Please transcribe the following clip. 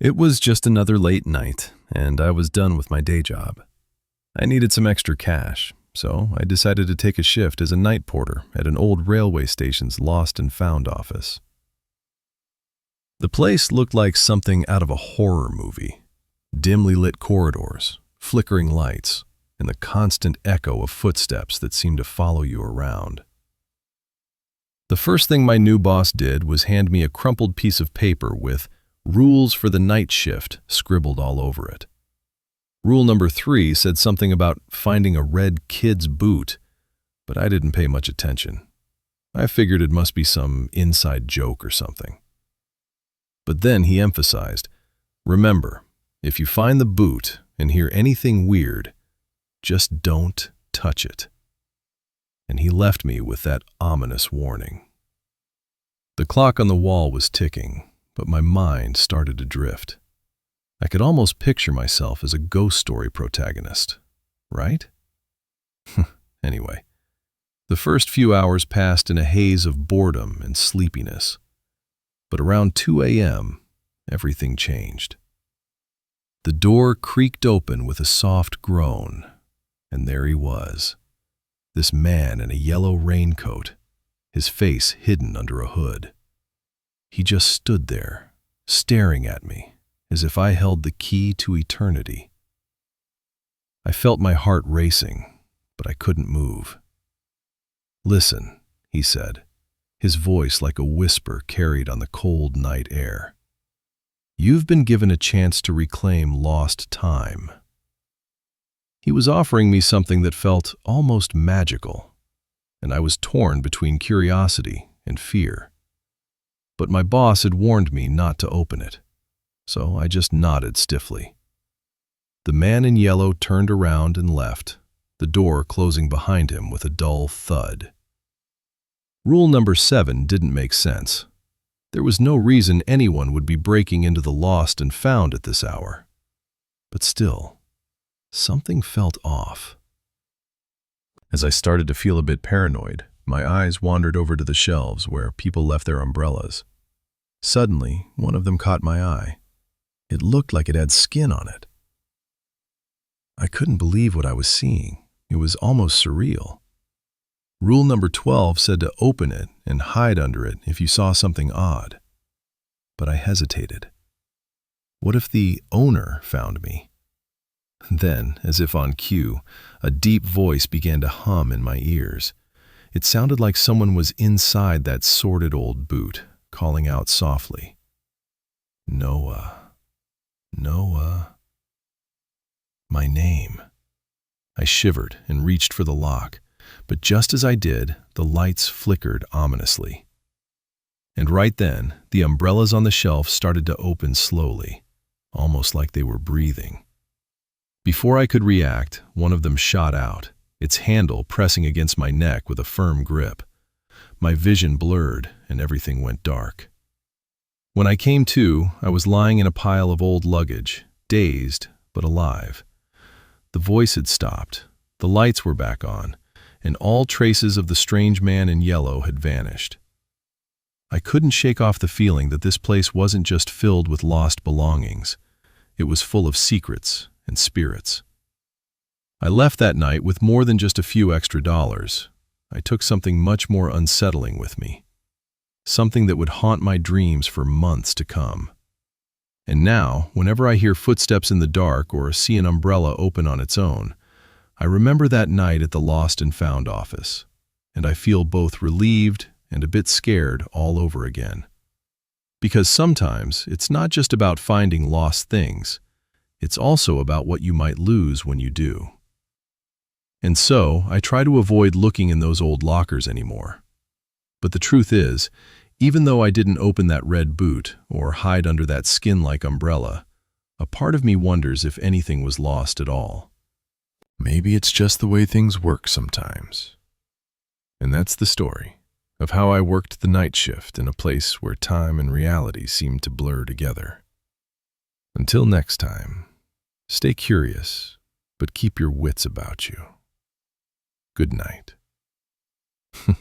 It was just another late night, and I was done with my day job. I needed some extra cash, so I decided to take a shift as a night porter at an old railway station's lost and found office. The place looked like something out of a horror movie. Dimly lit corridors, flickering lights, and the constant echo of footsteps that seemed to follow you around. The first thing my new boss did was hand me a crumpled piece of paper with "Rules for the Night Shift" scribbled all over it. Rule number 3 said something about finding a red kid's boot, but I didn't pay much attention. I figured it must be some inside joke or something. But then he emphasized, "Remember, if you find the boot and hear anything weird, just don't touch it." And he left me with that ominous warning. The clock on the wall was ticking, but my mind started to drift. I could almost picture myself as a ghost story protagonist, right? Anyway, the first few hours passed in a haze of boredom and sleepiness. But around 2 a.m., everything changed. The door creaked open with a soft groan, and there he was, this man in a yellow raincoat, his face hidden under a hood. He just stood there, staring at me, as if I held the key to eternity. I felt my heart racing, but I couldn't move. "Listen," he said, his voice like a whisper carried on the cold night air. "You've been given a chance to reclaim lost time." He was offering me something that felt almost magical, and I was torn between curiosity and fear. But my boss had warned me not to open it, so I just nodded stiffly. The man in yellow turned around and left, the door closing behind him with a dull thud. Rule number 7 didn't make sense. There was no reason anyone would be breaking into the lost and found at this hour. But still, something felt off. As I started to feel a bit paranoid, my eyes wandered over to the shelves where people left their umbrellas. Suddenly, one of them caught my eye. It looked like it had skin on it. I couldn't believe what I was seeing. It was almost surreal. Rule number 12 said to open it and hide under it if you saw something odd. But I hesitated. What if the owner found me? Then, as if on cue, a deep voice began to hum in my ears. It sounded like someone was inside that sordid old boot, calling out softly, "Noah, Noah." My name. I shivered and reached for the lock, but just as I did, the lights flickered ominously. And right then, the umbrellas on the shelf started to open slowly, almost like they were breathing. Before I could react, one of them shot out, its handle pressing against my neck with a firm grip. My vision blurred and everything went dark. When I came to, I was lying in a pile of old luggage, dazed but alive. The voice had stopped, the lights were back on, and all traces of the strange man in yellow had vanished. I couldn't shake off the feeling that this place wasn't just filled with lost belongings. It was full of secrets and spirits. I left that night with more than just a few extra dollars. I took something much more unsettling with me, something that would haunt my dreams for months to come. And now, whenever I hear footsteps in the dark or see an umbrella open on its own, I remember that night at the Lost and Found office, and I feel both relieved and a bit scared all over again. Because sometimes it's not just about finding lost things, it's also about what you might lose when you do. And so, I try to avoid looking in those old lockers anymore. But the truth is, even though I didn't open that red boot or hide under that skin-like umbrella, a part of me wonders if anything was lost at all. Maybe it's just the way things work sometimes. And that's the story of how I worked the night shift in a place where time and reality seemed to blur together. Until next time, stay curious, but keep your wits about you. Good night.